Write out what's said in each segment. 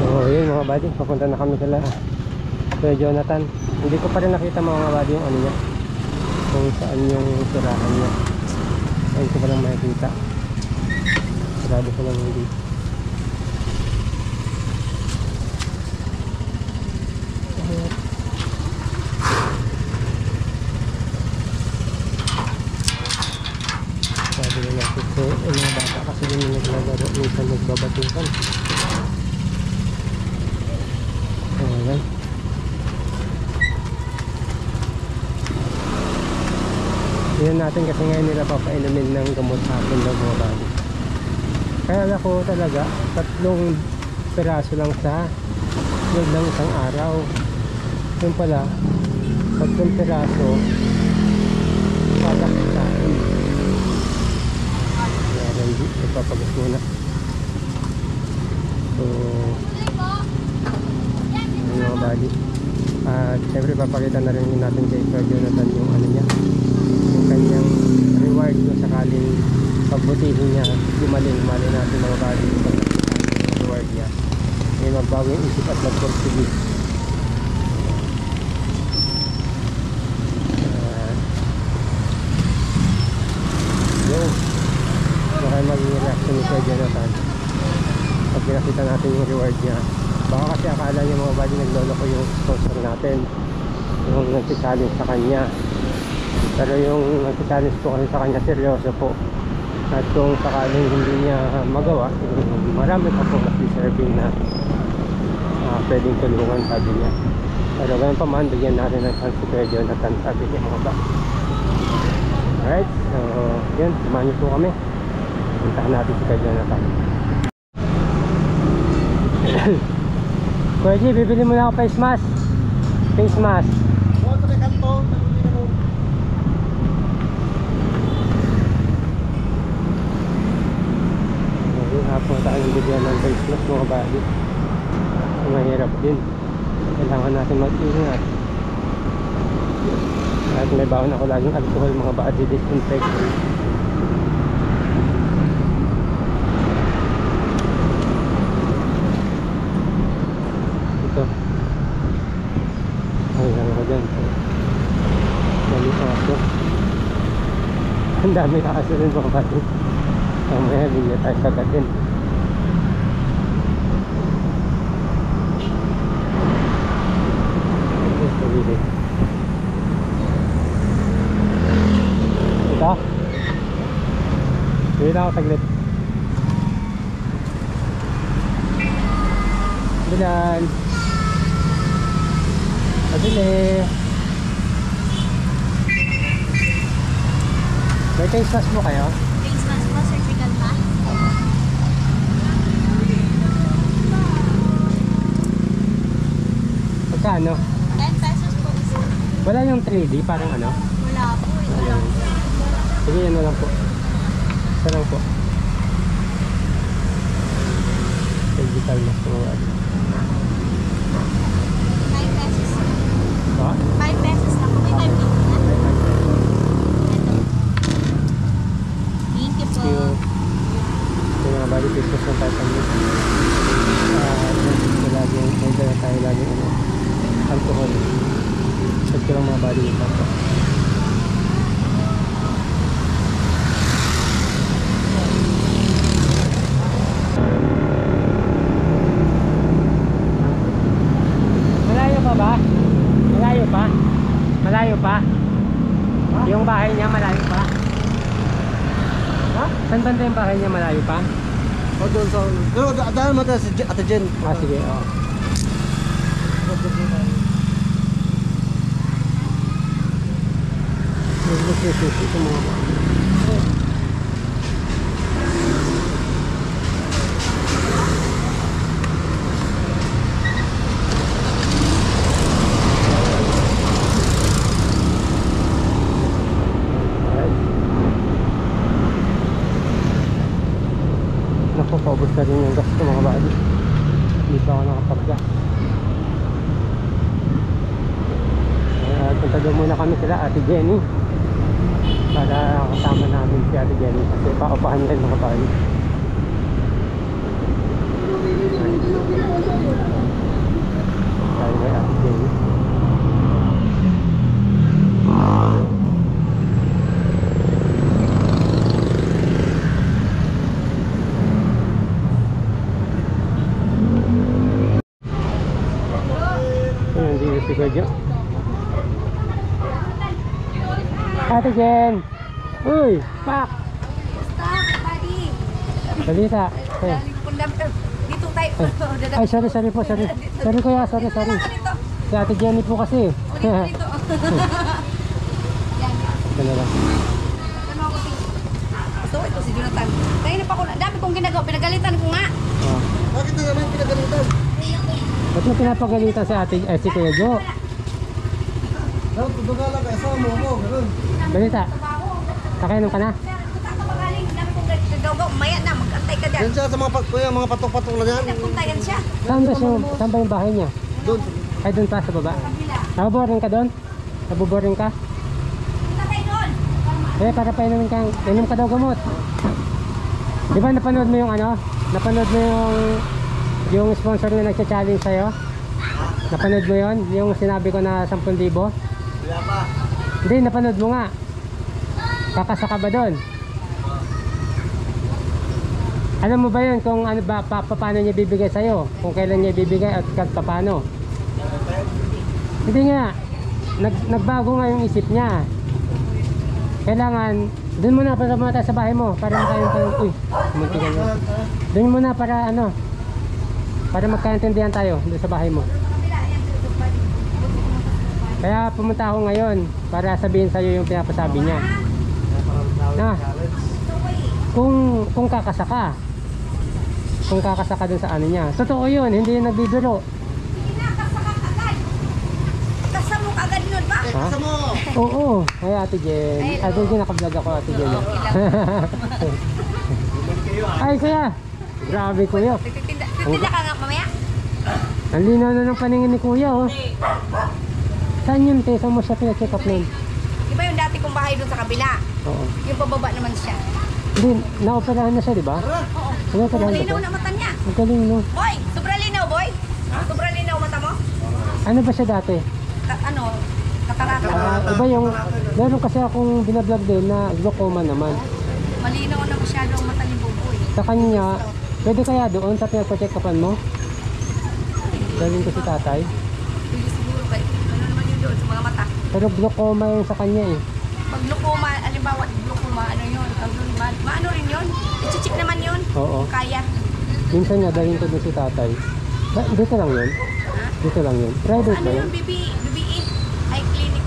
So yun mga buddy, papunta na kami sila Kuya Jonathan. Hindi ko pa rin nakita mga buddy yung ano niya, kung saan yung tirahan niya. Ayun ko pa lang makikita. Sarado ko lang hindi. Sabi na natin so yung mga bata kasi yung naglalaro minsan nagbabatukan. Ayan. Yan natin kasi ngayon nila papainumin ng gamot hapon ng mga bali. Kaya ako talaga 3 piraso lang sa loob ng isang araw. Yun pala 3 piraso kada kain. Kaya hindi ipapagas muna. So yun mga bali. At syempre papakita na rin natin kay Sir Jonathan yung ano niya, yung kanyang reward kung sakaling pagbutihin niya, gumaling natin mga bali yung reward niya. May magbago yung isip at mag-portuguese. So kaya magiging reaction ni Sir Jonathan pag pinakita natin yung reward niya. Baka kasi akala niya mga bali naglolo ko yung sponsor natin, yung nagsichallenge sa kanya. Pero yung nagsichallenge po kasi sa kanya seryoso po. At kung sakaling hindi niya magawa, marami pa po mas deserving na pwedeng tulungan, sabi niya. Pero ganun pa man, bigyan natin ng chance si Kuya Jonathan, sabi niya mga ba. Alright, so yun, samahan niyo po kami. Puntahan natin si Kuya Jonathan. Kuya G, bibili mo na ako face mask. Face mask. Hapon tayo bigyan ng face mask mga bali. Mahirap din. Kailangan natin mag-ingat. At may baon ako laging alcohol mga bali, disinfectant. Ang dami na kasi rin mga bati. Mamaya bigla tayo kagatin. Ito? Bili na ako taglit. Bilan. Pabili. May face mask mo kayo? Face mask po, surgical pa? Magkano? 10 pesos po isa. Wala yung 3D, parang ano? Wala po, ito lang. Sige, yan na lang po. Isa lang po. Surgical mask po. 5 pesos. Ha? 5 pesos lang po. May 5 pesos na. Thank you po. Thank you. Ito mga bali, Christmas ng tayo kami. May dala tayo lagi ano, alcohol. Check ko lang mga bali yung papa. Malayo pa ba? Malayo pa? Malayo pa? Yung bahay niya malayo pa? Ha? Saan banda yung bahay niya, malayo pa? O doon sa... Pero daan mo tayo si Ate Jen. Sige, oo. Ito mga ba? Naku, paubos na rin yung gas ko mga bali. Hindi pa ako nakapag-gas. Punta doon muna kami sila Ate Jenny para kasama namin si Ate Jenny kasi paupahan yan mga bali. Tayo kay Ate Jenny. Ayun, dito si Kodyo. Ate Jen! Uy! Pak! Stop, buddy. Salita! Eh. Dito tayo. Ay, sorry po, sorry. Sorry kuya, sorry. Si Ate Jenny po kasi. Dito. Dala lang. So, ito si Jonathan. Kaya na pa ko, dami kong ginagawa, pinagalitan ko nga. Oh. Bakit na naman pinagalitan? Ba't mo pinapagalitan si Ate, si Kuya Jo? Dapat tudugala ka, isa mo, gano'n. Balita, nakainom ka na? Kakabagaling, dami kong gagawa, maya na, mag-antay ka dyan. Yan siya sa mga patok-patok na yan. Nagpuntayan siya. Saan ba yung bahay niya? Doon. Ay, doon pa sa baba. Nabuboring ka doon? Nabuboring ka? Punta tayo doon. Eh, para pa inom ka daw gamot. Di ba napanood mo yung ano? Napanood mo yung sponsor na nagcha-challenge sa'yo? Napanood mo yon? Yung sinabi ko na 10,000? Wala pa. Hindi, napanood mo nga. Kakasaka ba doon? Alam mo ba yun kung ano ba, paano niya bibigay sa'yo? Kung kailan niya bibigay at paano? Hindi nga. Nagbago nga yung isip niya. Kailangan, doon muna para tayo sa bahay mo. Para makain tayo. Uy, muntikan mo. Doon muna para ano, para magkaintindihan tayo doon sa bahay mo. Kaya pumunta ako ngayon para sabihin sa'yo yung pinapasabi niya. Na, kung kakasaka. Kung kakasaka dun sa ano niya. Totoo yun, hindi yung nagbibiro. Kasama mo agad nun ba? Ha? Isa mo. Oo. Ay, Ate Jen. Ay, doon naka-vlog ako, Ate Jen. Ay, kuya. Grabe, kuya. Titinda ka nga mamaya? Ang linaw na ng paningin ni kuya, oh. Saan yun, te? Saan mo siya pina-check up nun? Di ba yung dati kong bahay doon sa kabila? Oo. Yung pababa naman siya. Hindi, naoperahan na siya, di ba? Oo. Naoperahan na Malinaw siya. na mata niya. Ang galing, no? Boy, sobra linaw, boy. Sobra linaw mata mo? Ano ba siya dati? Ano? Katarata. Iba yung, meron kasi akong binablog din na glaucoma naman. Malinaw na masyado ang mata ni Buboy. Sa kanya, pwede kaya doon sa pinagpa-check upan mo? Galing ko si tatay. Pwede siguro kay, ano naman yun doon sa mga mata. Pero glaucoma yung sa kanya eh. Pag glaucoma, alimbawa, glaucoma, ano yun? Maano rin yun? I-check naman yun? Oo. Kaya. Minsan nga dalhin ko doon si tatay. Dito lang yun? Ha? Dito lang yun? Private Ano ba yun, yun? BBE? Eye clinic.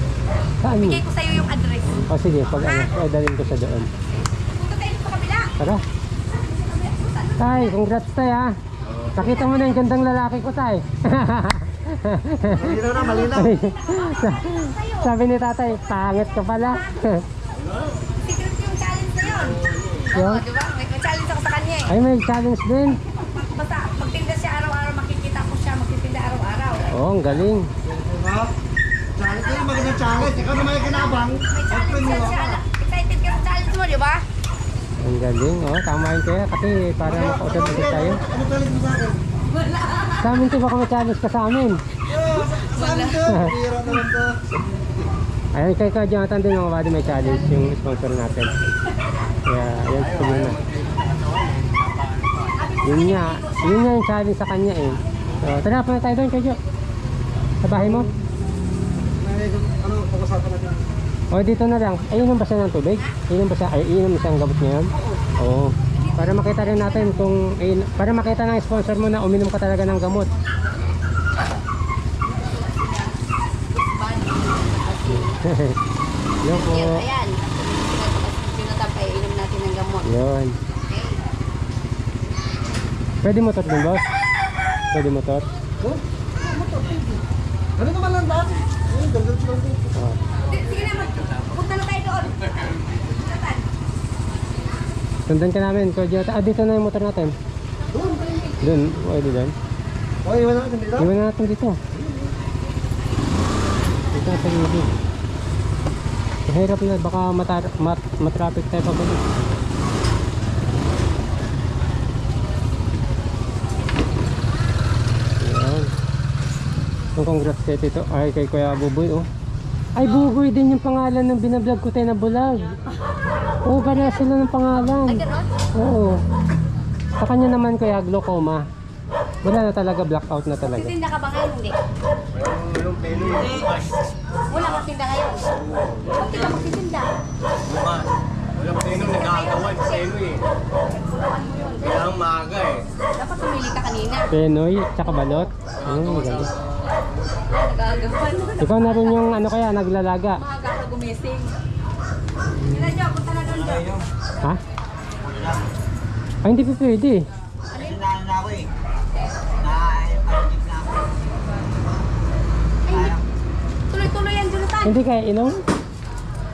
Saan yun? Bigay ko sa'yo yung address. O sige, pag ano, dalhin ko siya doon. Punta tayo sa kabila. Tara. Tay, congrats tay ha. Nakita mo na yung gandang lalaki ko tay. Malinaw na, malinaw. Sabi ni tatay, pangit ka pala. Secret yung challenge na yun. Yun? Oo, di ba? May challenge ako sa kanya eh. Ay, may challenge din. Basta magtinda siya araw-araw, makikita ko siya magtitinda araw-araw. Oo, ang galing. Diba? Challenge kayo, magandang challenge. Ikaw naman yung kinabang. May challenge siya. Excited ka sa challenge mo, di ba? Ang galing, oh, tama yun kaya kasi para makausap-usap tayo. Ano challenge mo sa akin? Sa amin to, baka may challenge ka sa amin. Saan ka? Bira naman to. Ayun, kay Kuya Jonathan din mga body may challenge yung sponsor natin. Kaya, ayun, sige na. Yun nga yung challenge sa kanya eh. So, tara, punta tayo doon, Kuya Jo. Sa bahay mo. Ano, pag-usapan natin? O, dito na lang. Ay, inom ba siya ng tubig? Inom ba siya? Ay, inom siya ng gamot ngayon? Oo. Para makita rin natin kung, para makita ng sponsor mo na uminom ka talaga ng gamot. Yun po. Ayan. Sinatap ay inom natin ng gamot. Yun. Pwede motor din, boss? Pwede motor? Oh? Ano naman lang daan? Ayun, gagawin lang din. Oo. Sige na, punta na tayo doon. Jonathan. Sundan ka namin, Kuya Jonathan. Ah, dito na yung motor natin. Doon. Doon, pwede doon. Okay, iwan natin dito. Iwan na natin dito. Dito sa gilid. Mahirap na, baka matraffic tayo pabalik. Congrats kay Tito. Ay, kay Kuya Buboy, oh. Ay, Buboy din yung pangalan ng binablog ko tayo na bulag. Oo, pareha sila ng pangalan. Ay, gano'n? Oo. Sa kanya naman Kuya, glaucoma. Wala na talaga, blackout na talaga. Titinda ka ba ngayon? Hindi. Yung pelo yung bukas. Wala kang tinda ngayon. Ba't di ka magtitinda? Bukas. Walang pelo, nagkakatawan. Pelo eh. Puluan mo yun. Kailangan maaga eh. Dapat tumili ka kanina. Penoy, tsaka balot. Maganda. Nagagawan. Ikaw na rin yung ano kaya, naglalaga. Maaga ka gumising. Sila dyan, punta na doon dyan. Ha? Ay, hindi pa pwede. Sinaan na ako eh. Nakaipagig na ako. Ay, tuloy-tuloy yan, Jonathan. Hindi kaya inom?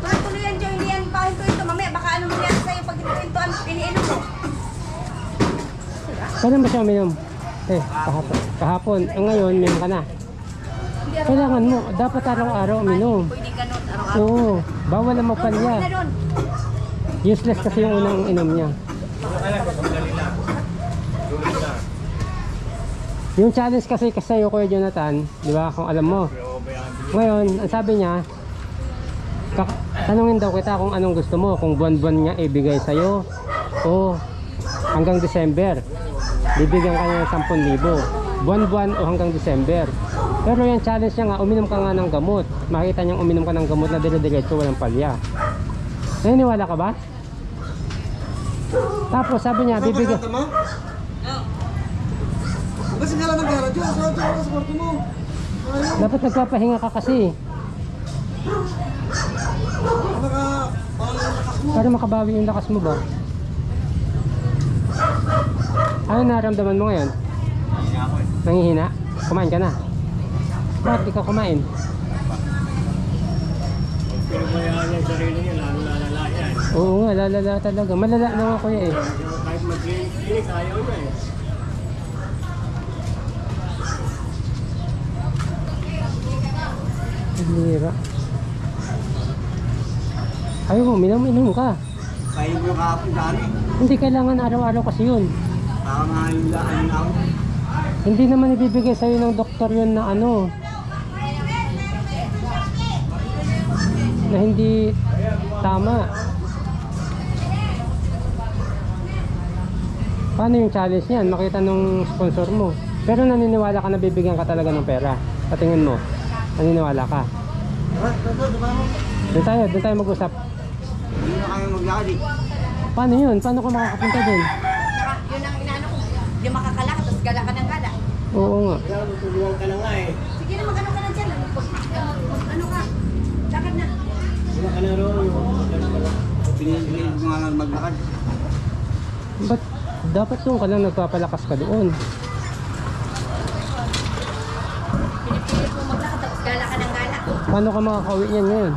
Tuloy-tuloy yan, Jo. Hindi yan pahinto-hinto. Mamaya, baka ano mangyari sa'yo pag inihintoan, iniinom mo. Kailan ba siya uminom? Kahapon. Kahapon. Ngayon, uminom ka na. Hindi araw-araw. Kailangan mo, dapat araw-araw uminom. Pwede ganun, araw-araw. Oo, bawal ang Doon, mapalya. na doon. Useless kasi yung unang inom niya. Yung challenge kasi sa'yo, Kuya Jonathan, di ba, kung alam mo. Ngayon, ang sabi niya, tanungin daw kita kung anong gusto mo, kung buwan-buwan niya ibigay sa'yo o hanggang December. Bibigyan ka niya ng 10,000. Buwan-buwan o hanggang December. Pero yung challenge niya nga, uminom ka nga ng gamot. Makita niyang uminom ka ng gamot na dire-diretso, walang palya. Naniniwala ka ba? Tapos sabi niya, bibigyan. Kasi nga lang nag-gara dyan. Sa kwarto mo. Dapat nagpapahinga ka kasi. Para makabawi yung lakas mo ba? Ano naramdaman mo ngayon? Nangihina? Kumain ka na? Bakit di ka kumain? Pinabayaan niya yung sarili niya, lalo-lalala yan. Oo nga, lalala talaga. Malala na nga kuya eh. Kahit mag-clinic, ayaw na eh. Lira. Ayaw mo, minum ka. Kain mo kahapon dami. Hindi kailangan araw-araw kasi yun. Baka mahalulaan na ako. Hindi naman ibibigay sa'yo ng doktor yun na ano. Na hindi tama. Paano yung challenge niyan? Makita nung sponsor mo. Pero naniniwala ka na bibigyan ka talaga ng pera. Sa tingin mo, naniniwala ka. Doon tayo mag-usap. Hindi na kayo maglakad eh. Paano yun? Paano ka makakapunta din? Saka, yun ang inaano ko. Hindi makakalak, tapos gala ka ng gala. Oo nga. Kailangan tutulungan ka na nga eh. Sige na, mag-ano ka na dyan. Ano ka? Lakad na. Wala ka na ron. Pinili ko nga lang maglakad. Ba't dapat doon ka lang nagpapalakas ka doon? Pinipilit mo maglakad, tapos gala ka ng gala. Paano ka makakauwi niyan ngayon?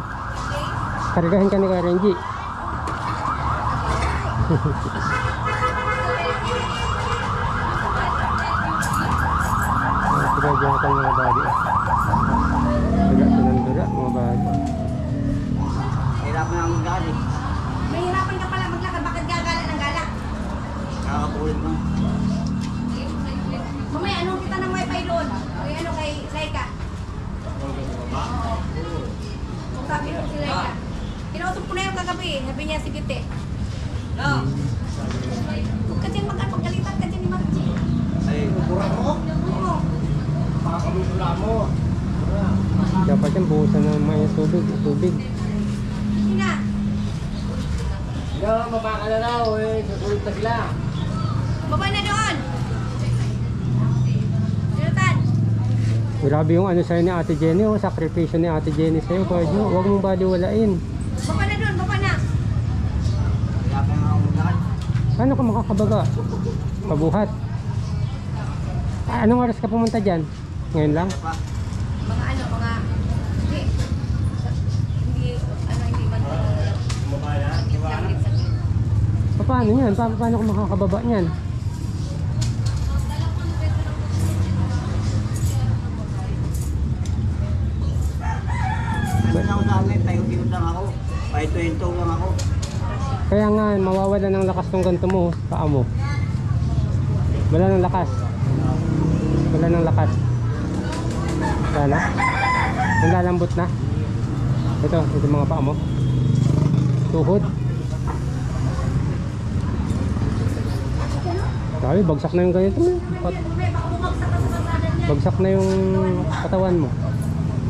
Kargahin ka ni Kuya Renji. Pinagyan ka mga body. Dura mga body. Hirapan na maglakad eh. Mahirapan ka pala maglakad, bakit gagala ng gala? Nakakapulit mo. Mamaya, anong kita ng wifi doon? Kay ano, kay Laika? Kung sabi ko si Laika. Kinausap ko na yung kagabi, sabi niya, sige te. No. Huwag ka dyan mag-pagalitan ka dyan ni Margie. Ay, kurang mo? Oo. Makakamutula mo. Dapat yung buhusan ng mga tubig. Sige na. Hindi naman mabaka na raw eh. Susulit na sila. Baba na doon. Jonathan. Grabe yung ano sa'yo ni Ate Jenny, oh, sakripisyo ni Ate Jenny sa'yo, Kuya Jo. Huwag mong baliwalain. Baba na doon, baba na. Hirapan na ako maglakad. Paano ka makakabaga? Pabuhat. Ah, anong oras ka pumunta dyan? Ngayon lang? Pa. Mga ano, mga... Hindi. Hindi man. Mabaya. Langit sa Paano yan? Paano ka makakababa niyan? Ano na ako sa amin, tayo-tiyot lang ako. Pahinto-hinto lang ako. Kaya nga, mawawala ng lakas ng ganito mo, paa mo. Wala ng lakas. Wala ng lakas. Wala na? Naglalambot na? Ito mga paa mo. Tuhod. Sabi, bagsak na yung ganito. Bagsak na yung katawan mo.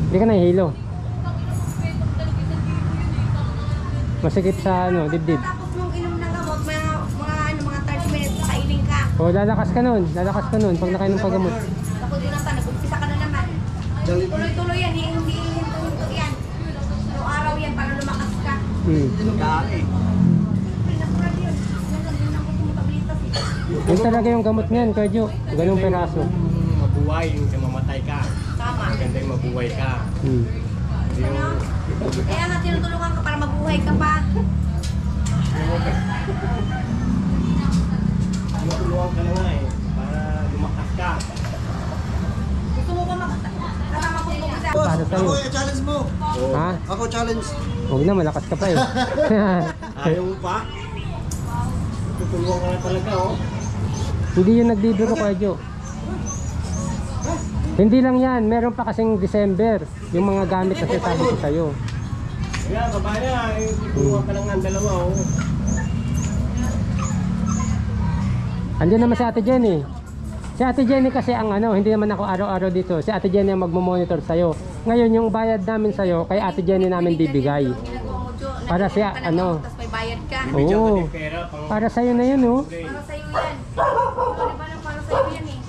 Hindi ka nahihilo. Masikip sa ano, dibdib. Tapos mong inom ng gamot, mga 30 minutes, kainin ka. O, lalakas ka nun pag nakainom pa gamot. Ako din ang nag-umpisa ka na naman. Tuloy-tuloy yan, hinto-hinto yan. Araw-araw yan para lumakas ka. Dami. Natural yun. Yan ang gusto mo tablitas eh. Yun talaga yung gamot niyan, Kadyo. Ganung peraso. Mabuhay, yung mamatay ka. Tama. Maganda yung mabuhay ka. Ano? Kaya nga tinutulungan ka para mabuhay ka pa. Tinutulungan ka na nga eh, para lumakas ka. Gusto mo ba kasama mo kung isa? Para sa'yo. Ako i-challenge mo. Ha? Ako challenge. Huwag na, malakas ka pa eh. Ayaw mo pa? Tutulungan ka na talaga oh. Hindi yun nagbibiro, Kadyo. Hindi lang yan, meron pa kasing December. Yung mga gamit na sasabi ko sa'yo. Kaya kabaya, tutulungan ka lang ng dalawa oh. Andiyan naman si Ate Jenny. Si Ate Jenny kasi ang ano, hindi naman ako araw-araw dito. Si Ate Jenny ang magmo-monitor sa'yo. Ngayon yung bayad namin sa'yo, kay Ate Jenny namin bibigay. Para siya, ano. Tapos may bayad ka. Bigyan ka Oo. ng pera pang... Para sa'yo na yun, oh. Para sa'yo yan. Di ba nang para sa'yo yan eh.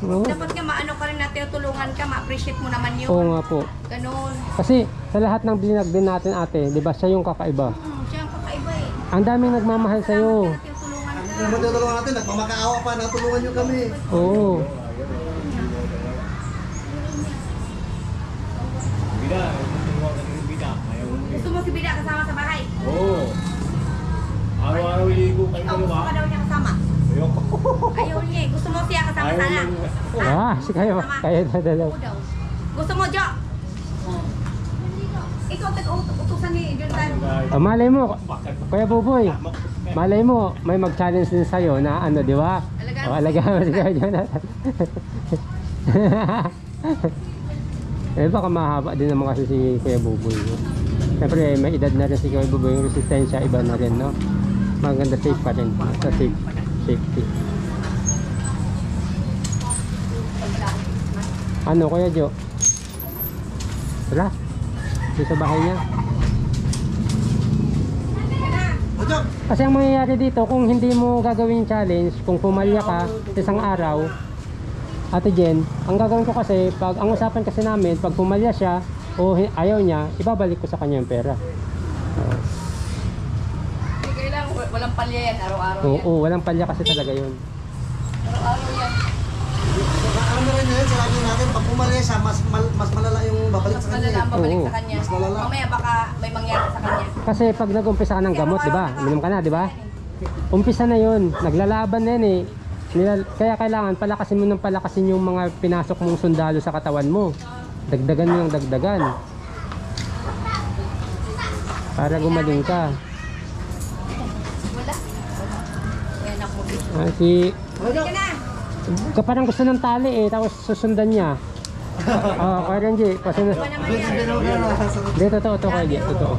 Oo. Dapat nga maano ka rin natin, tulungan ka, ma-appreciate mo naman yun. Oo nga po. Ganon. Kasi sa lahat ng binag din natin, ate, di ba siya yung kakaiba? Siya ang kakaiba eh. Ang daming nagmamahal sa'yo. Natin tulungan ka. Yung matutulungan natin, nagmamakaawa pa, natulungan nyo kami. Oo. Bida, tutulungan ka ng bida. Ayaw mo eh. Gusto mo si Bida kasama sa bahay? Oo. Araw-araw iligo kayo Ikaw, gusto dalawa. ka daw niya kasama? Ayoko. Ayaw niya eh. Gusto mo siya kasama Ayaw sana? niya. Ah, si kayo. Kayo na dalaw. Oo daw. Gusto mo, Jo? Ikaw tag-utusan ni Jonathan. Ah, malay mo, Bakit? Kuya Buboy. Malay mo, may mag-challenge din sa'yo na ano, di ba? Alagaan O, alagaan mo si Kuya Jonathan. Eh, baka mahaba din naman kasi si Kuya Buboy. Siyempre, may edad na rin si Kuya Buboy. Yung resistensya, iba na rin, no? Maganda safe pa rin. Sa safety. Ano, Kuya Jo? Tara. Dito sa bahay niya. Ojo, Kasi ang mangyayari dito, kung hindi mo gagawin yung challenge, kung pumalya ka isang araw, Ate Jen, ang gagawin ko kasi, pag ang usapan kasi namin, pag pumalya siya o ayaw niya, ibabalik ko sa kanya yung pera. Kailangan walang palya yan, araw-araw yan. Oo, walang palya kasi talaga yun. Araw-araw yan. alam na rin yun, sinabi natin, pag pumali siya, mas malala yung babalik Mas sa kanya. malala ang babalik Oo. sa kanya. Mas malala. Mamaya baka may mangyari sa kanya. Kasi pag nag-umpisa ka ng gamot, di ba? Minom ka na, di ba? Umpisa na yun. Naglalaban na yun eh. Kaya kailangan palakasin mo ng palakasin yung mga pinasok mong sundalo sa katawan mo. Dagdagan mo ng dagdagan. Para gumaling ka. Wala. Ayan ako. Si Ojo, Ka na. parang gusto ng tali eh, tapos susundan niya. Kaya Renji, pasunod. Iba naman yan. Hindi, totoo to Renji, totoo.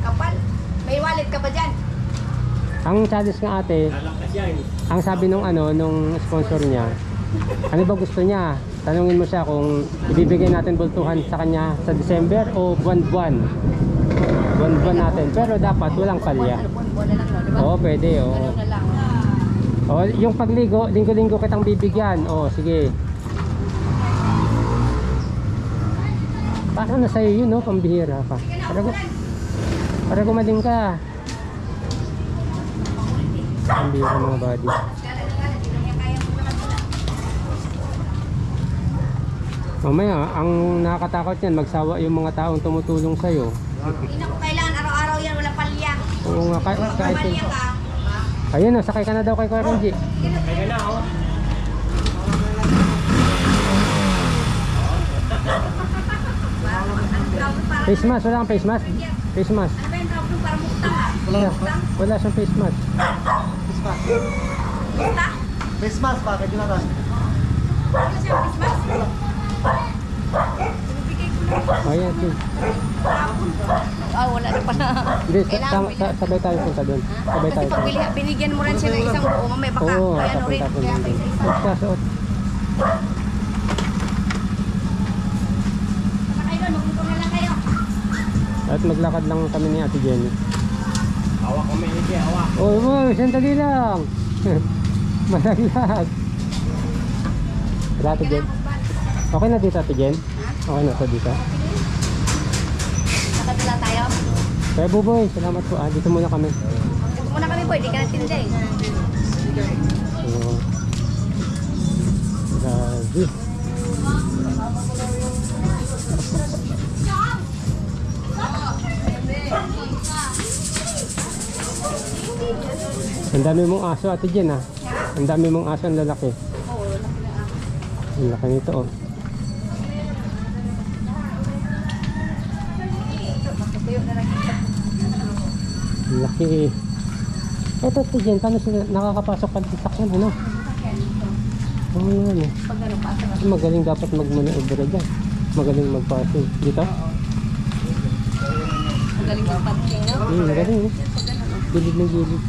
Kapal. May wallet ka ba dyan? Ang challenge nga ate, Lalakas yan. ang sabi nung nung sponsor niya, ano ba gusto niya? Tanungin mo siya kung ibibigay natin bultuhan sa kanya sa December o buwan-buwan. Buwan-buwan natin, pero dapat walang palya. Buwan na lang, no? Diba? Oo, pwede, oo. Ganun na lang. O, yung pagligo, linggo-linggo kitang bibigyan. O, sige. Para na sa'yo yun, no? Pambihira ka. Para gumaling ka. Pambihira mga body. Mamaya, ang nakakatakot yan, magsawa yung mga taong tumutulong sa'yo. Hindi na ko kailangan araw-araw yan, walang palya. Oo nga, kahit Palya ka. ayun, no, sakay ka na daw kay Kuya Renji. Kaya na oh. Face mask, wala kang face mask? Face mask. Ano ba yung tawag nung parang mukta nga? Wala siyang face mask. face mask. Mukta? Face mask, bakit yun natin? Ano siya, Christmas? Ayan, sige. Wala na pala. Hindi, Kailangan bilhin. sabay tayo punta doon. Sabay Kasi tayo. pag binigyan mo rin siya ng isang buo, may baka. Oo, Kaya ano rin. papunta Kaya doon. may isa. Magkasuot. Saka kayo, magmuto na lang kayo. At maglakad lang kami ni Ate Jenny. Hawak kami, hindi hawak. Uy, sandali lang. Malaglag. Ate Jen. Okay na dito, Ate Jen? Okay na to dito. Nakatula tayo. Kaya Buboy, salamat po. Dito muna kami. Ito muna kami po, hindi ka natinda eh. Oo. Grabe. Ang dami mong aso, Ate Jen, ha? Ang dami mong aso, ang lalaki. Oo, laki na ako. Ang laki nito, oh. Matutuyo na lang ito. Ang laki. Ito, Ate Jen, paano sila nakakapasok ka sa sakyan, ano? Oo, yan, eh. Pag ano, pasa na. Magaling dapat mag-maneuver dyan. Magaling mag-passing. Dito? Magaling yung parking, no? Magaling, eh. Gilid ng gilid.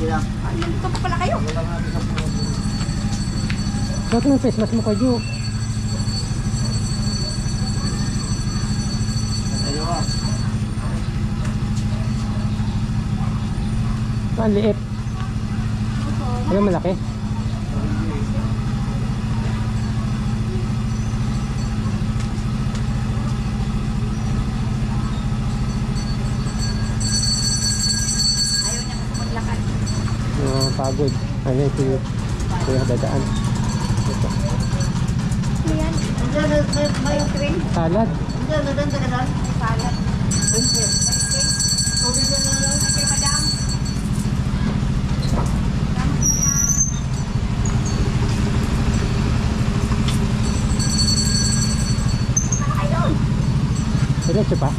Ay, nandito pa pala kayo. Bakit yung face mask mo kayo? Ang liit. Ano malaki? Ayaw niya kasi maglakad. Pagod. Ano yung kuya dadaan? Ito. Ano yan? May cream. Salad. Salad. Okay, madam. Ayun. Diretso pa?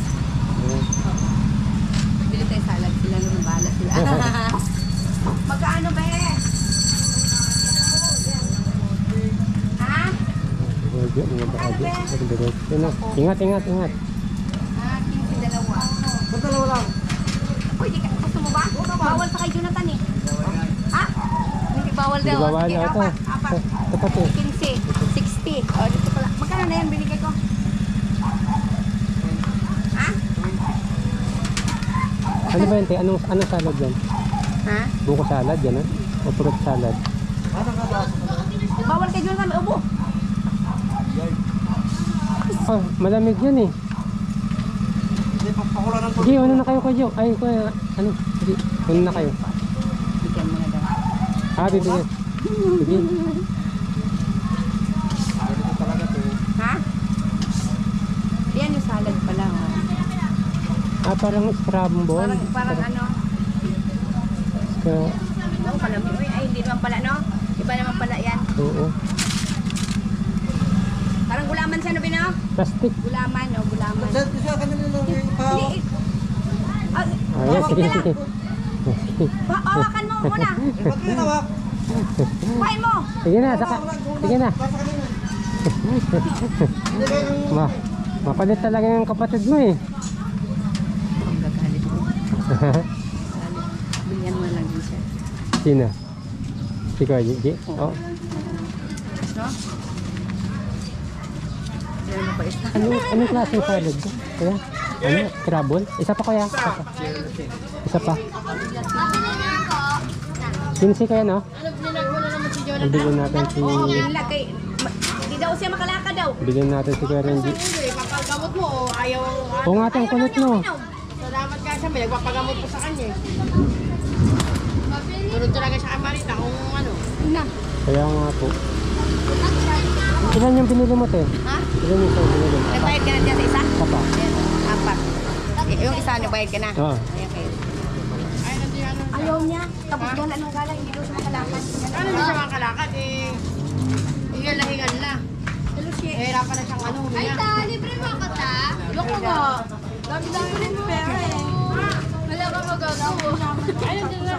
Bili tayo salad sila nung bala sila. Magkano ba eh? Ha? Medyo, mga bahagi. Diretso na. Ingat, ingat, ingat. 15 dalawa. Ba't dalawa lang? Pwede ka, gusto mo ba? Bawal pa kay Jonathan eh. Ha? Hindi bawal Hindi daw. bawal. Sige, Ito. apat. Tapat eh. 15, 60. O, dito pala. Magkano na yan binigay ko? Ha? Ano ba yun, te? Anong salad yan? Ha? Buko salad yan, ha? O fruit salad? Bawal kay Jonathan, may ubo. Oh, malamig yan eh. Hindi, papakulan ng Sige, una na kayo kayo. Ay, kuya, ano? Sige, una na kayo. Bigyan mo na daw. Bibigyan. Sige. Ganito talaga to. Ha? Yan yung salad pala. Oh. Parang scramble. Parang ano? Oo pala. Ay, hindi naman pala, no? Iba naman pala yan. Oo. Parang gulaman siya, no, Bino? Plastic. Gulaman, no? Gulaman. Siya kanina lang yung ipahaw. Hindi. Ah, Ayan, sige, na lang. sige. Hawakan mo muna. Ba't kayo nawak? Kuhain mo. Sige na, saka. Sige na. Basta kanina. Hindi kayo ng... Mapalit talaga yung kapatid mo eh. Ang gagalit mo. Bilyan mo lang din siya. Sino? Si Kuya Gigi? Oh. No? Yan mo pa isa. Anong klaseng salad? Kuya? Ano? Scrabble? Isa pa kuya? Isa pa. 15 kaya no? Bilhin natin si... Oo, binla kay... Hindi daw siya makalakad daw. Bilhin natin si Kuya Renji. Papagamot mo o ayaw... Oo nga ang kulit mo. Salamat ka siya, may nagpapagamot po sa kanya eh. Turod talaga siya kay Marita kung ano. Na. Kaya nga po. Ilan yung binili mo te? Ha? Ilan yung binili mo? Nagbayad ka na dyan sa isa? Isa pa. Ayan, apat. Yung isa, nagbayad ka na? Oo. Ayan kayo. Ay, nandiyo ano. Ayaw niya. Tapos gala ng gala, hindi daw siya makalakad. Ano hindi siya makalakad eh. Hingal na hingal na. Hirapan na siyang ano, huminga. Libre mo ka ta? Loko nga. Dami-dami rin pera eh. Wala ka magagawa. Ayun din na.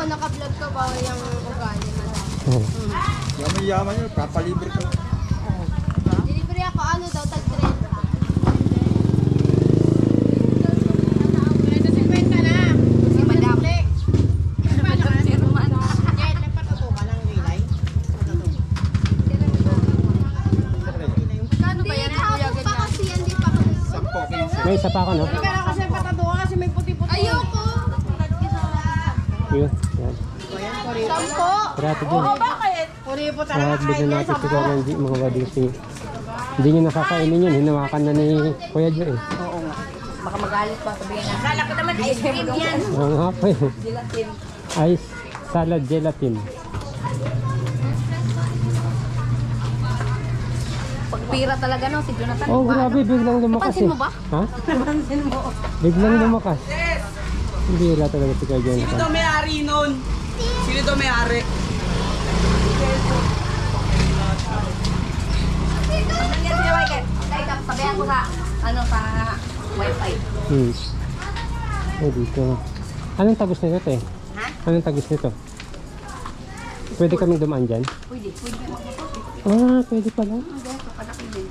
Naka-vlog ka, bawal yung ugali. Oo. Yaman-yaman yun, papalibre ka. Delivery ako, ano daw, tag 30. 150 na. Si Madam. Si Roman. Jet, nagpatuto ka ng relay. Kano ba yan? Hapon pa kasi yan, di pa kasi. May isa pa ako, no? Pero kasi patato ka kasi may puti-puti. Ayoko! Yun. Yan. Sampo! Grabe din. Bakit? Puri po Lahat talaga kain bigyan yan natin sa siguro hindi mga badisi. Hindi nyo nakakainin yun. Hinawakan na ni Kuya Jo eh. Oo nga. Baka magalit pa sabihin na. Kala ko naman ice cream yan. Oo nga po eh. Gelatin. Ice salad gelatin. Pagpira talaga no, si Jonathan. Oh, grabe. Biglang lumakas Napansin eh. mo ba? Ha? Napansin mo. Biglang lumakas. Hindi wala talaga si Kuya Sino Jonathan. daw may-ari nun? Sino daw may-ari? Nandiyan si Wigan. Sabihan ko sa, ano, sa wifi. Oh, dito. Anong tagos nito, te? Ha? Anong tagos nito? Pwede kaming dumaan dyan? Pwede ka magputos. Ah, pwede pala. Ang gaya ko, palaki din.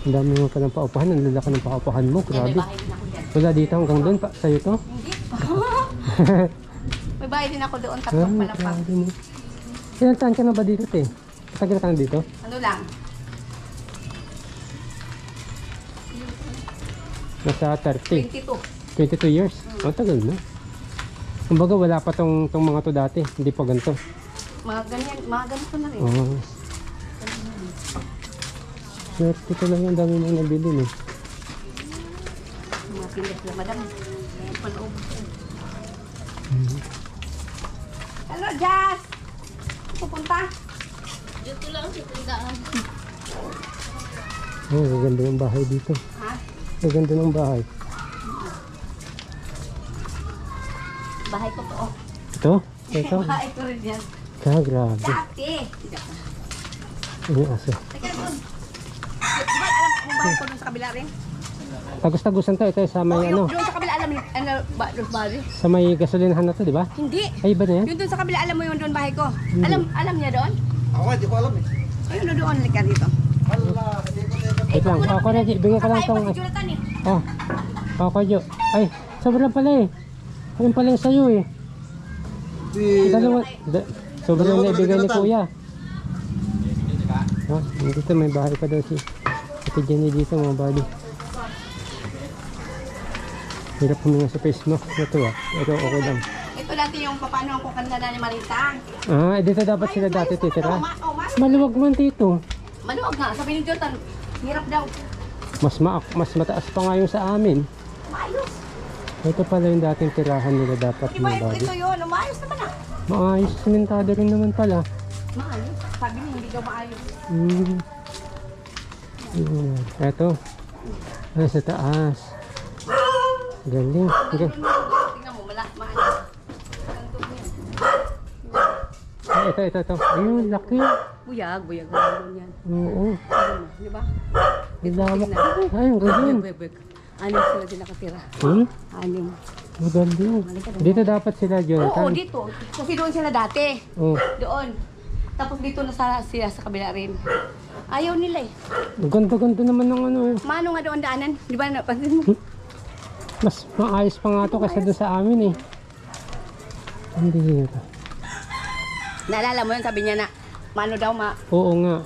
Ang dami mo pa ng paupahan. Ang lalaki ng paupahan mo. Yan, may Grabe. bahay din ako dyan. Wala dito hanggang doon pa. Sa'yo to? Hindi. May bahay din ako doon, Ah, tatlong palapag. grabe mo. Ilang taon ka na ba dito, te? Tagal ka na dito? Ano lang? Nasa 30. 22. 22 years. Ang tagal na. Kumbaga wala pa tong mga to dati. Hindi pa ganito. Mga ganito na rin. Oo. Swerte ko lang yung dami mong nabili, eh. Mga pilit na madam. Panoob. Hello, Jazz! Pupunta? Dito lang sa tindaan. Oh, maganda yung bahay dito. Ha? Maganda ng bahay. Bahay ko to. Oh. Ito? Ito? Bahay ko rin yan. Grabe. Dati. Yung aso. Teka doon. Di ba alam mo bahay ko doon sa kabila rin? Tagus-tagusan to. Ito sa may ano. Doon sa kabila alam mo, doon bahay? Sa may gasolinahan na to, di ba? Hindi. Ay, iba na yan? Yung doon sa kabila alam mo yung doon bahay ko. Hindi. Alam niya doon? Ako, hindi ko alam eh. Ayun na doon, likan dito. Hala, hindi ko dito. Wait lang. Ako na, bigyan ka lang Kakaiba tong... si Jonathan eh. Oh. Ako, Jo. Ay, sobrang pala eh. Ayun pala yung sa'yo eh. Dalawa. Sobrang na ibigay ni Kuya. Ha? Dito may bahay pa daw si Ate Jenny dito, mga buddy. Hirap huminga sa face mask na to ah. Ito okay lang. Ito dati yung paano ang kukanda ni Marita. Ah, dito dapat sila dati titira. Oh, Maluwag man dito. maluwag nga. Sabi ni Jonathan, hirap daw. Mas mataas pa nga yung sa amin. Maayos. Ito pala yung dating tirahan nila dapat, Di ba mga buddy. ito yun? Maayos naman ah. Maayos, simentado rin naman pala. Maayos. Sabi niya, hindi daw maayos. Ito. Ah, sa taas. Galing. Tingnan mo, maayos. Ah, ito. Ayun, laki. Buyag doon yan. Oo. Di ba? Dilawak. Ay, ang galing. Anim sila din nakatira. Anim. Magaling. Dito dapat sila, Oo, Jonathan. dito. Kasi doon sila dati. Oo. Doon. Tapos dito na sila sa kabila rin. Ayaw nila eh. Ang ganda-ganda naman ng ano eh. Mano nga doon daanan? Di ba napansin mo? Mas maayos pa nga to kaysa doon sa amin eh. Hindi dito. Naalala mo yun, sabi niya na, mano daw Oo nga.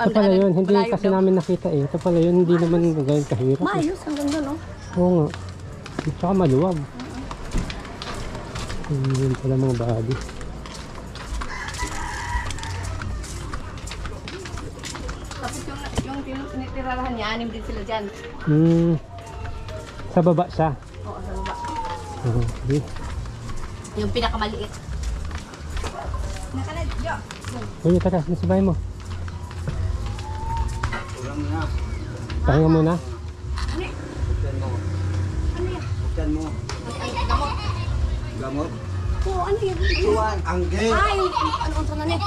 Ito pala yun, hindi malayo kasi daw. namin nakita eh. Ito pala yun, hindi naman gano'n kahirap. Eh. Maayos hanggang doon, no? Oo nga. Tsaka maluwag. Yun pala mga body. Tapos yung tinitirahan niya, anim din sila dyan. Sa baba siya. Oo, sa baba. Okay. Yung pinakamaliit. Nakalad, Jo. Uy, tara, nasabay mo. Kulang na. Pahinga muna. Ano yan? Ano yan? Buksan mo. Gamot. Gamot. Oo, ano yan? Tuwan. Anggel. Ay, ano ang sana niya?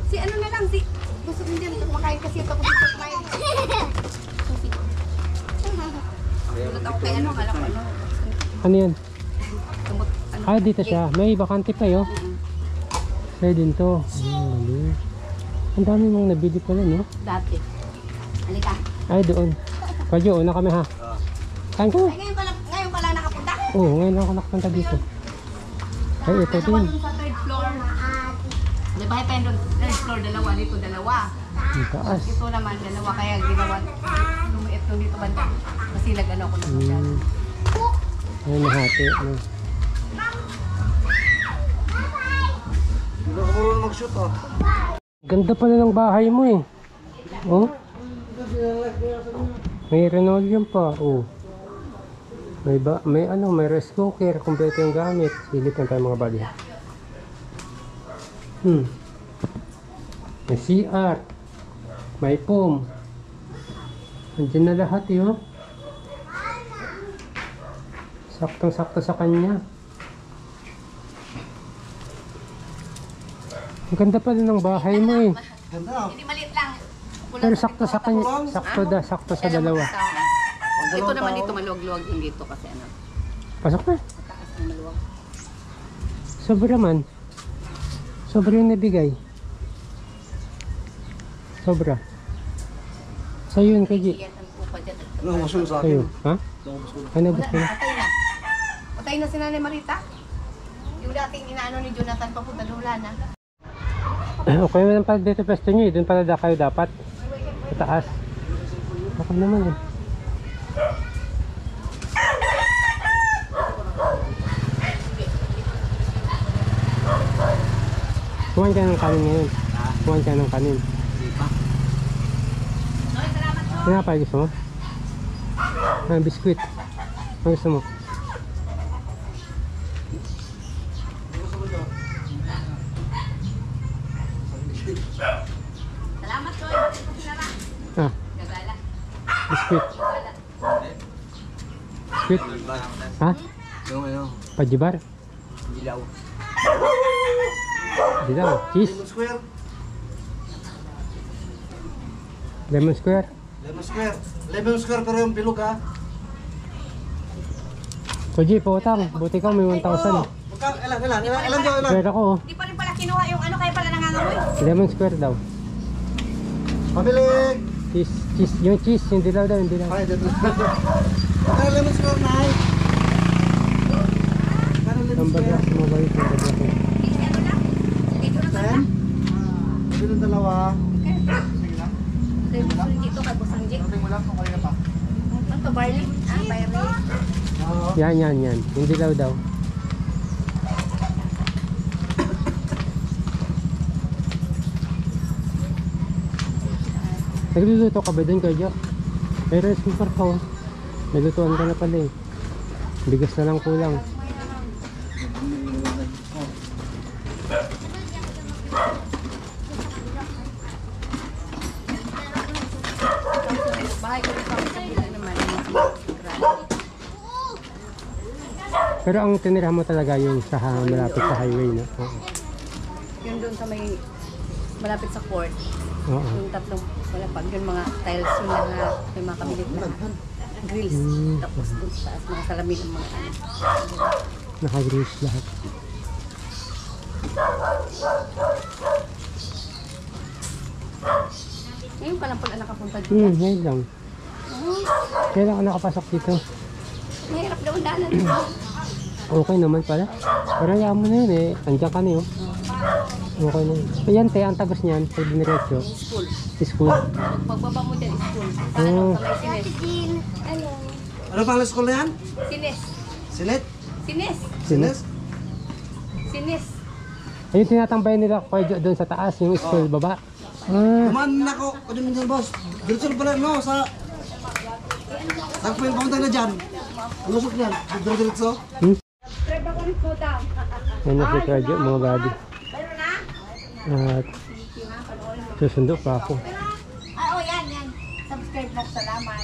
Si ano na lang, si... Gusto din din kumakain kasi ito kung gusto kumain. Gulat ako kay ano, alam ko ano. Ano yan? Gamot, ano. Ah, dito siya. May bakante pa yun. Sa'yo din to. Galing. Ang dami mong nabili pala, no? Dati. Halika. Ay, doon. Kadyo, una kami ha. Kain ko. Ay, ngayon ka lang nakapunta? Oo, ngayon lang ako nakapunta dito. Ay, ito din. Sa third floor. Di ba, third floor, dalawa. Dito, dalawa. Ang taas. Ito naman, dalawa. Kaya ginawa, lumiit nung dito banda. Kasi nag-ano ko lang dyan. Ayun, nahati. Ano. Hindi ako marunong mag-shoot, oh. Ganda pala ng bahay mo eh. Oh. May linoleum pa. Oh. May ano, may rice cooker, kompleto yung gamit. Silip lang tayo mga buddy. May CR. May foam. Andiyan na lahat yun. Saktong-sakto sa kanya. Ang ganda pala ng bahay mo eh. Ganda. Hindi maliit lang. Pero sakto sa kanya. Sakto sa dalawa. Ito naman dito, maluwag-luwag yung dito kasi ano. Pasok na. Taas ng maluwag. Sobra man. Sobra yung nabigay. Sobra. Sa'yo yun, Kaji. Yan ang pupa dyan. Ano, masunod sa Sa'yo. akin. Ha? Ano gusto mo? Patay na. Patay na si Nanay Marita. Yung dating inaano ni Jonathan papunta doon, wala na. Okay naman pala dito pwesto nyo eh. Doon pala kayo dapat. Sa taas. Okay naman eh. Kumain ka ng kanin ngayon. Kumain ka ng kanin. Pinapay gusto mo? Biskuit. Ano gusto mo? Salamat, Choy. Bakit mo sinara? Ah, Gagala. biskuit. Gagala. Biskuit? Ha? Yung ano, Pajibar? dilaw. Dilaw. Cheese? Lemon square. Lemon square? Lemon square. Lemon square pero yung bilog, ha? Koji, pautang. Buti ka may 1,000. Ilan daw, ilan? Square ako oh. Di pa rin pala kinuha yung ano, kaya pala nangangamoy. Lemon square daw. Pabili! Cheese. Yung cheese, yung dilaw daw, yung dilaw. Ay, dito. Kaya lemon square na, ay. Kaya lemon Ang square. bagas, mabait. Ang bagas. Hindi, ano lang. Dito na Ten? Pabili ng dalawa. Kaya busang dito, kay busang Jake. Ano to, barley? Ah, barley. Oo. Yan. Yung dilaw daw. Nagluluto ka ba doon, Kajo? May rice cooker ka oh. Naglutuan ka na pala eh. Bigas na lang kulang. Bahay ko rin kami kabila naman. Pero ang tinirahan mo talaga yung sa malapit sa highway, no? Oo. Yun doon sa may malapit sa court. Oo. Yung tatlong wala pag yung mga tiles yung na may mga kabilit na grills. Tapos doon sa taas mga salamin ng mga ano. Naka-grease lahat. Ngayon ka lang pala nakapunta dito. Ngayon lang. Kailan ako nakapasok dito? Mahirap daw ang daanan dito. Okay naman pala. Pero hayaan mo na yun eh. Andiyan ka na yun. Okay na yun. Ayan te, ang tagos niyan. Pag diniretso. School. School. Pagbaba mo dyan, school. Parang sa may sines. Ano pang school na yan? Sines. Sinet? Sines. Sinas? Sines. Ayun tinatambay nila kayo doon sa taas. Yung school baba. Ah. Kumaan na ako. Kung din dyan, boss. Diretso na pala, no? Sa... Sakpil, papunta na dyan. Lusok niyan. Diretso. Subscribe ako rin po daw. Yan na si Kajo, mga buddy. Meron na? At susundo pa ako. Ah, oh, yan. Subscribe na, salamat.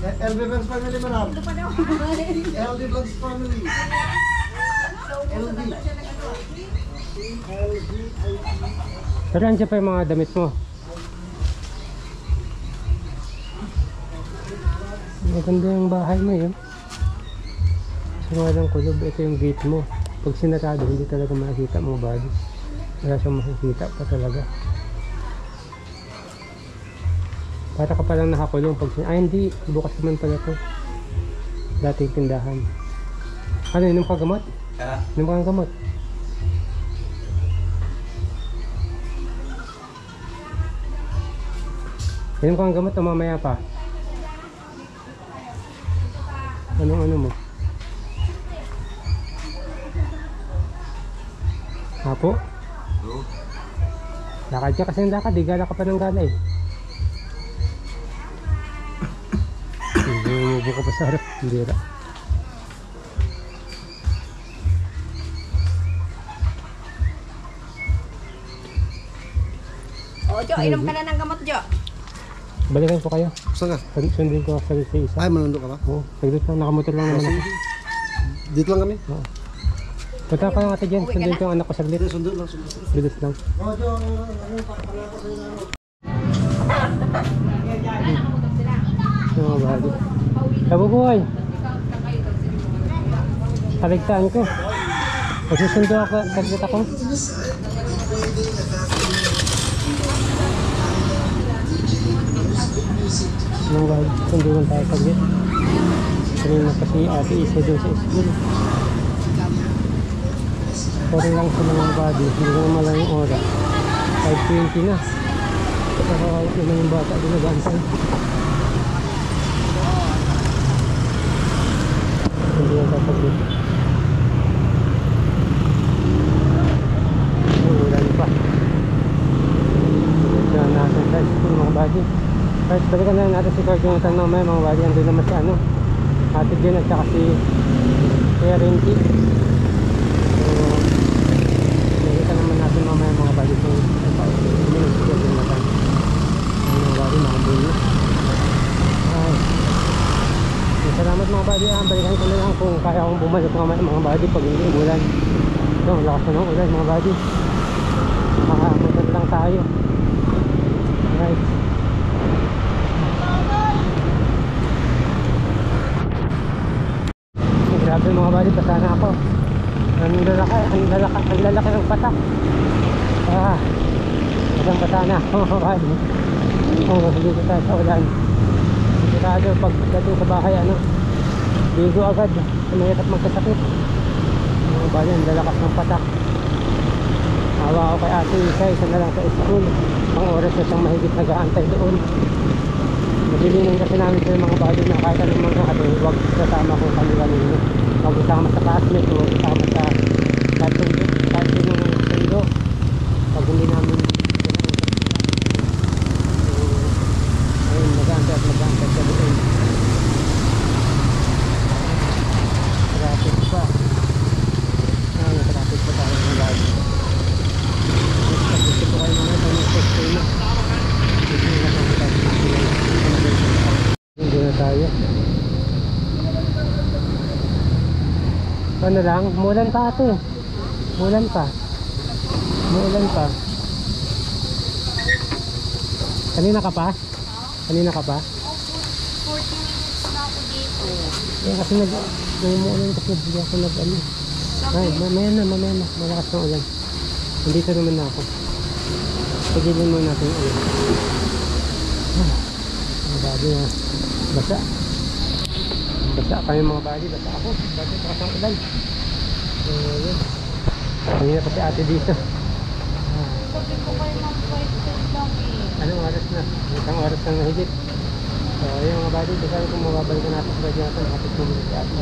LB Vlogs Family, madam. LB Vlogs Family. LB. Pero andyan pa yung mga damit mo. Maganda yung bahay mo yun. Sa walang kulob, ito yung gate mo. Pag sinarado, hindi talaga makikita mo body. Wala siyang makikita pa talaga. Para ka palang nakakulong pag ay hindi, bukas naman pala to. Dating tindahan. Ano, inom ka gamot? Inom ka ng gamot? Inom ka ng gamot o mamaya pa? Anong ano mo? Apo? Lakad ka kasi ng lakad, di gala ka pa ng gala eh. Umubo ka pa sa harap, hindi ra. O, Jo, inom ka na ng gamot, Jo. Balikan ko kayo. Saan ka? Sundin ko sa isa. Ay, manundo ka ba? Oo, saglit lang, nakamotor lang naman ako. Dito lang kami. Punta ka lang ate dyan, sundin ko ang anak ko saglit. Dito, sundo lang, sundo. Bilis lang. Oh, Jo, ano pa sa'yo na? Oo, bali. Kabubuhay. Kaligtaan ko. Magsusundo ako, saglit ako. Nung bali, sunduan tayo saglit. Kanina kasi ate isa doon sa school. Sorry lang sa mga body, hindi ko naman lang yung oras. 5:20 na. Pero yun lang yung bata, doon nag-antay. Hindi yung tataglit. Ulan pa. Diyan natin sa school mga body. Kahit balikan na natin si Card yung tanong mamaya mga body. Andun naman si ano, Ate Jen at saka si Kuya Renji. Nakita naman natin mamaya mga bali kung minusipil din natin. Ay mga bali, makabulo. Ay. Salamat mga bali. Balikan ko na lang kung kaya akong bumalik mamaya mga bali pag hindi umulan. So, lakas na ng ulan mga bali. Makamutan lang tayo. Alright. Grabe mga bali, basa na ako. Ang lalaki ng patak. Isang basa na. Dito tayo sa ulan. Sigurado pag dating sa bahay, ligo agad. Mahirap magkasakit. Mga bali, ang lalakas ng patak. Awa ako kay ate isa na lang sa school. Pang oras na siyang mahigit nag-aantay doon. Madilinan kasi namin sila mga bali na kahit anong mga huwag kasama ko kanila. Huwag kasama sa classmate, huwag kasama sa kahit yung sundo. Pag hindi namin ayun, mag-aantay at mag-aantay sa doon. Traffic pa. Traffic pa tayo ng bali. Gusto ko kayo mga ito ng text na. Hindi na tayo. Ano lang? Mulan pa ate. Mulan pa. Mulan pa. Kanina ka pa? Kanina ka pa? 40 minutes na ako dito. Kasi nag-umuulan kasi hindi ako nag-ano. Ay, mamaya na. Malakas na ulan. Nandito naman na ako. Pagilin mo natin yung ulan. Ang bali na. Basa. Basa kami mga bali. Basa ako. Basa pa ang ulan. Yun. Kanina pa si ate dito. Sabi ko kayo ng 5 lang eh. Anong oras na? Isang oras na nahigit. So, yung mga bali. Kasi kung mababalikan natin sa bali natin. Kapit mo muna si ate.